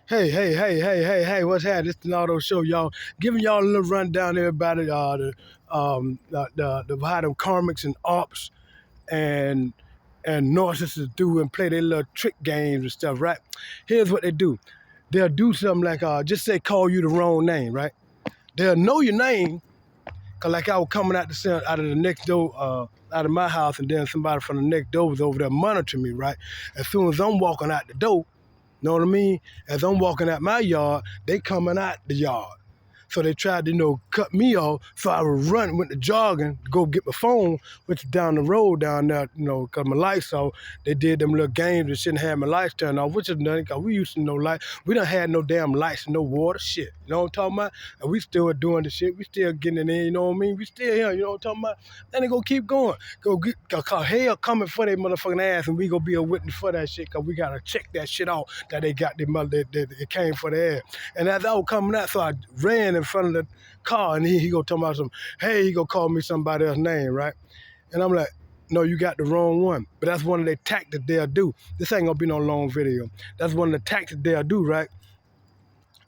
Hey, what's happening? This is the Auto Show, y'all. Giving y'all a little rundown, everybody, the how them Karmics and opps and narcissists do and play their little trick games and stuff, right? Here's what they do. They'll do something like, just say call you the wrong name, right? They'll know your name, cause like I was coming out out of the next door, out of my house, and then somebody from the next door was over there monitoring me, right? As soon as I'm walking out the door, know what I mean? As I'm walking out my yard, they coming out the yard. So they tried to, cut me off. So I would run, went to jogging, go get my phone, which is down the road down there, because my lights off. They did them little games and shouldn't have my lights turned off, which is nothing, because we used to know light. We done had no damn lights, no water, shit. You know what I'm talking about? And we still doing the shit. We still getting it in, you know what I mean? We still here, you know what I'm talking about? Then they go keep going. Go get, cause hell coming for their motherfucking ass, and we gonna be a witness for that shit, because we gotta check that shit out that they got their mother, that it came for their ass. And as I was coming out, so I ran in front of the car, and he go talking about some, hey, he go call me somebody else's name, right? And I'm like, no, you got the wrong one. But that's one of the tactics they'll do. This ain't gonna be no long video. That's one of the tactics they'll do, right?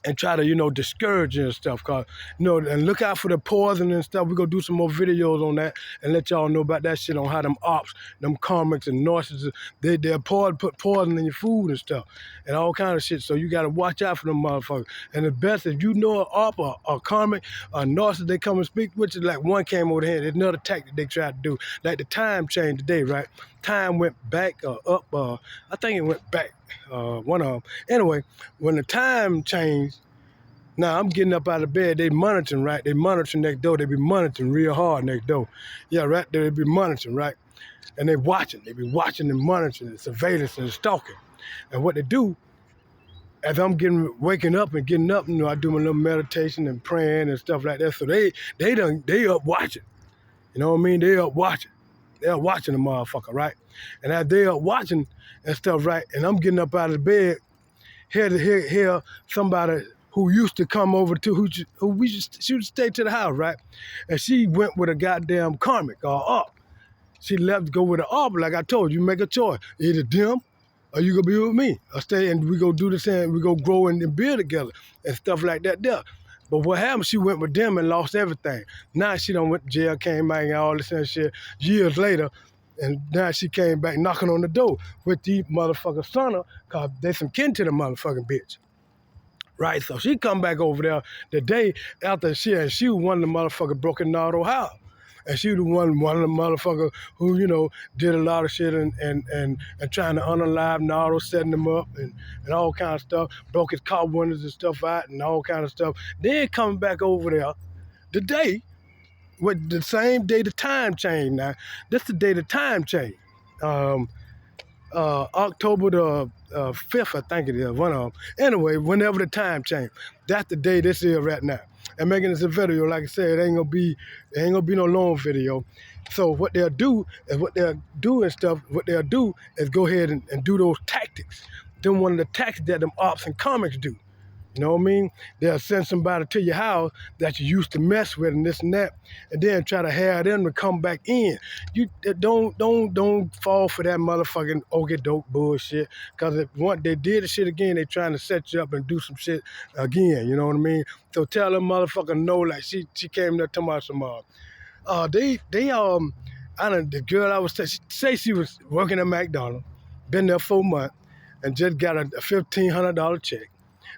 And try to, discourage you and stuff. Cause, and look out for the poison and stuff. We're gonna do some more videos on that and let y'all know about that shit, on how them opps, them karmics and narcissists, they'll put poison in your food and stuff and all kind of shit. So you gotta watch out for them motherfuckers. And the best, if you know an op or a karmic or a narcissist, they come and speak, which is like one came over here. There's another tactic they tried to do. Like the time changed today, right? Time went back or up. I think it went back. One of them. Anyway, when the time changed, now I'm getting up out of bed. They monitoring, right? They monitoring next door. They be monitoring real hard next door. Yeah, right. They be monitoring, right? And they watching. They be watching and monitoring and surveillance and stalking. And what they do, as I'm waking up and getting up, I do my little meditation and praying and stuff like that. So they up watching. You know what I mean? They up watching. They're watching the motherfucker, right? And as they are watching and stuff, right? And I'm getting up out of the bed, hear somebody who used to come over to, she would stay to the house, right? And she went with a goddamn karmic or up. She left to go with an up, like I told you, make a choice. Either them or you gonna be with me. Or stay and we go do the same, we go grow and build together and stuff like that there. But what happened, she went with them and lost everything. Now she done went to jail, came back and all this and shit years later. And now she came back knocking on the door with these motherfuckers son her, cause they some kin to the motherfucking bitch. Right, so she come back over there the day after she was one of the motherfuckers broke in Nardo house. And she was one of the motherfuckers who, did a lot of shit and trying to unalive Nardo, setting him up and all kind of stuff, broke his car windows and stuff out and all kind of stuff. Then coming back over there the day, with the same day the time changed now. This the day the time changed. October the 5th, I think it is, one of them. Anyway, whenever the time changed, that's the day this is right now. And making this a video, like I said, it ain't gonna be no long video. So what they'll do is what they'll do is go ahead and do those tactics. Then one of the tactics that them opps and comics do. You know what I mean? They'll send somebody to your house that you used to mess with and this and that, and then try to have them to come back in. You don't fall for that motherfucking okey doke bullshit. Cause if once they did the shit again, they trying to set you up and do some shit again. You know what I mean? So tell them motherfucker no, like she came there talking about some the girl I was say she was working at McDonald's, been there 4 months, and just got a $1,500 check.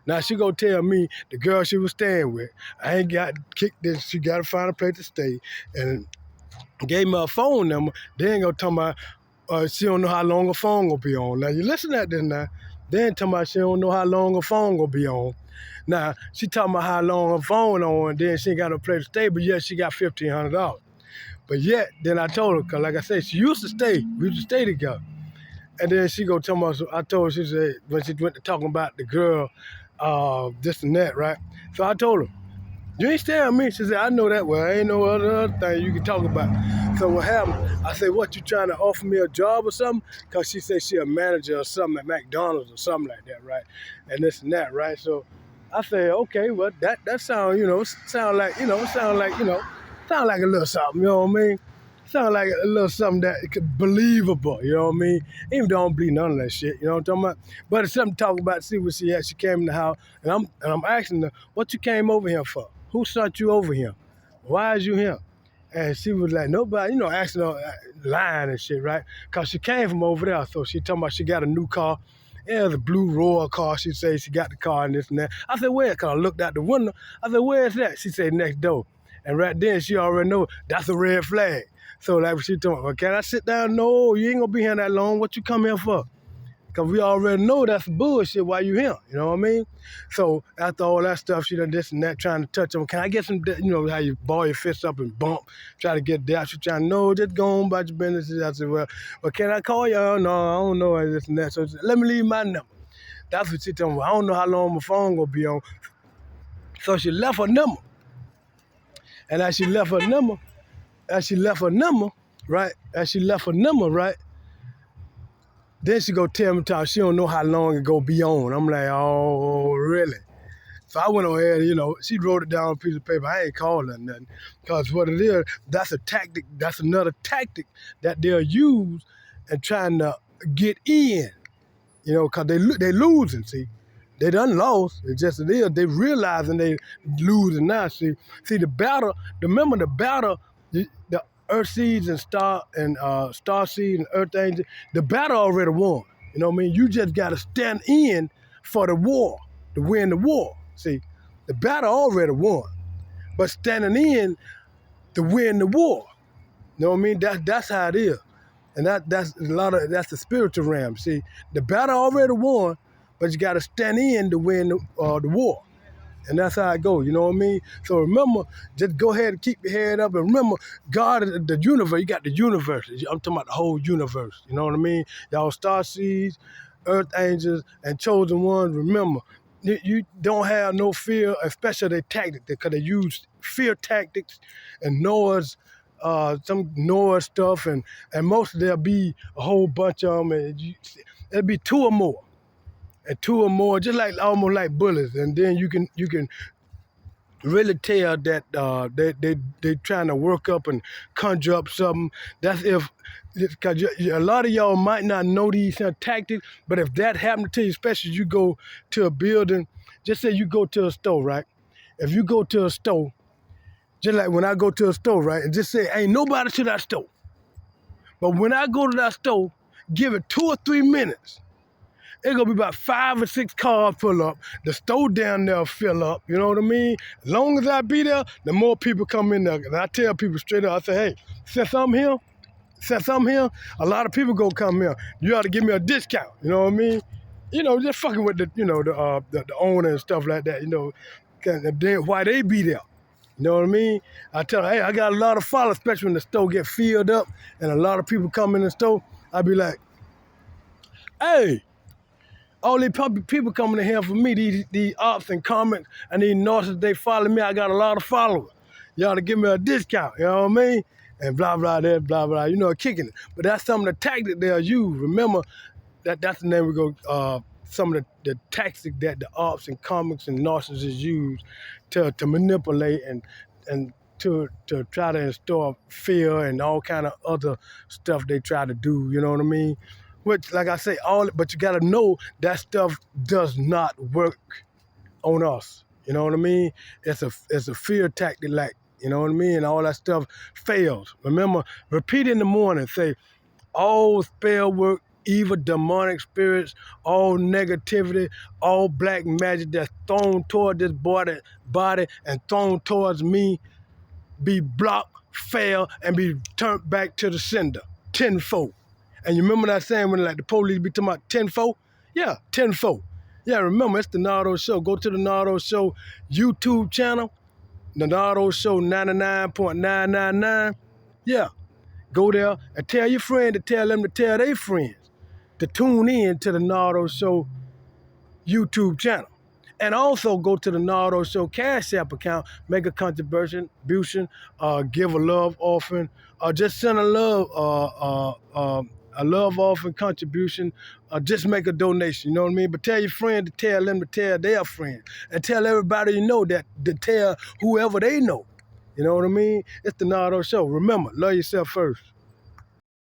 Now she gonna tell me the girl she was staying with, I ain't got kicked this, she gotta find a place to stay, and gave me a phone number. They ain't gonna tell me she don't know how long her phone gonna be on. Now you listen at this now. They ain't talking about she don't know how long her phone gonna be on. Now she talking about how long her phone on, and then she ain't got no place to stay, but yet she got $1,500. But yet, then I told her, cause like I said, she used to stay, we used to stay together. And then she go tell me, I told her, she said, when she went to talking about the girl, this and that, right? So I told her, you ain't staying with me. She said, I know that. Well, ain't no other thing you can talk about. So what happened? I said, what, you trying to offer me a job or something? Because she said she a manager or something at McDonald's or something like that, right? And this and that, right? So I said, okay, well, that sound, sound like a little something, you know what I mean? Sound like a little something that could believable, you know what I mean? Even though I don't believe none of that shit, you know what I'm talking about? But it's something to talk about, see what she had. She came in the house, and I'm asking her, what you came over here for? Who sent you over here? Why is you here? And she was like, nobody, asking her, lying and shit, right? Because she came from over there, so she talking about she got a new car. Yeah, it was a blue Royal car. She said she got the car and this and that. I said, where? Because I looked out the window. I said, where is that? She said, next door. And right then, she already know that's a red flag. So like she told me, well, can I sit down? No, you ain't gonna be here that long. What you come here for? Because we already know that's bullshit why you here. You know what I mean? So after all that stuff, she done this and that, trying to touch him. Can I get some, how you ball your fists up and bump, try to get there. She trying, no, just go on about your business. I said, well, can I call you? Oh, no, I don't know this and that. So she said, let me leave my number. That's what she told me. I don't know how long my phone gonna be on. So she left her number. And as she left her number, right? Then she go tell me she don't know how long it go be on. I'm like, oh, really? So I went on ahead, she wrote it down on a piece of paper. I ain't called her nothing. Because what it is, that's a tactic, that's another tactic that they'll use and trying to get in, because they losing, see. They done lost. It's just it is. They realizing they losing now. See the battle. Remember the battle. The Earth seeds and star seeds and Earth angels. The battle already won. You know what I mean? You just gotta stand in for the war to win the war. See, the battle already won, but standing in to win the war. You know what I mean? That's how it is, and that's the spiritual realm. See, the battle already won. But you got to stand in to win the war. And that's how it goes, you know what I mean? So remember, just go ahead and keep your head up. And remember, God, the universe, you got the universe. I'm talking about the whole universe, you know what I mean? Y'all star seeds, earth angels, and chosen ones. Remember, you don't have no fear, especially their tactics, because they use fear tactics and some Noah stuff, and most of there'll be a whole bunch of them, and there'll be two or more. And two or more, just like almost like bullets, and then you can really tell that they trying to work up and conjure up something. That's because a lot of y'all might not know these tactics, but if that happened to you, especially you go to a building, just say you go to a store, right? If you go to a store, just like when I go to a store, right, and just say ain't nobody to that store, but when I go to that store, give it 2 or 3 minutes. It's gonna be about 5 or 6 cars pull up. The store down there fill up, you know what I mean? As long as I be there, the more people come in there. And I tell people straight up, I say, hey, since I'm here, a lot of people gonna come here. You ought to give me a discount, you know what I mean? Just fucking with the owner and stuff like that, then why they be there. You know what I mean? I tell them, hey, I got a lot of followers, especially when the store get filled up and a lot of people come in the store. I be like, hey, all these people coming in here for me, these opps and Karmics and these narcissists, they follow me. I got a lot of followers. Y'all to give me a discount, you know what I mean? And blah, blah, blah, blah, kicking it. But that's some of the tactics they'll use. Remember, that's the name we go, some of the tactics that the opps and Karmics and narcissists use to manipulate and to try to instill fear and all kind of other stuff they try to do, you know what I mean? Which, like I say, but you gotta know that stuff does not work on us. You know what I mean? It's a fear tactic, like, you know what I mean? All that stuff fails. Remember, repeat in the morning. Say, all spell work, evil, demonic spirits, all negativity, all black magic that's thrown toward this body and thrown towards me, be blocked, fail, and be turned back to the sender tenfold. And you remember that saying when like the police be talking about tenfold? Yeah, tenfold. Yeah, remember, it's the Nardo Show. Go to the Nardo Show YouTube channel, the Nardo Show 99.999. Yeah, go there and tell your friend to tell them to tell their friends to tune in to the Nardo Show YouTube channel. And also go to the Nardo Show Cash App account, make a contribution, give a love offering, or just send a love offering contribution, or just make a donation, you know what I mean? But tell your friend to tell them to tell their friend, and tell everybody you know that to tell whoever they know You know what I mean? It's the Nardo Show. Remember, love yourself first.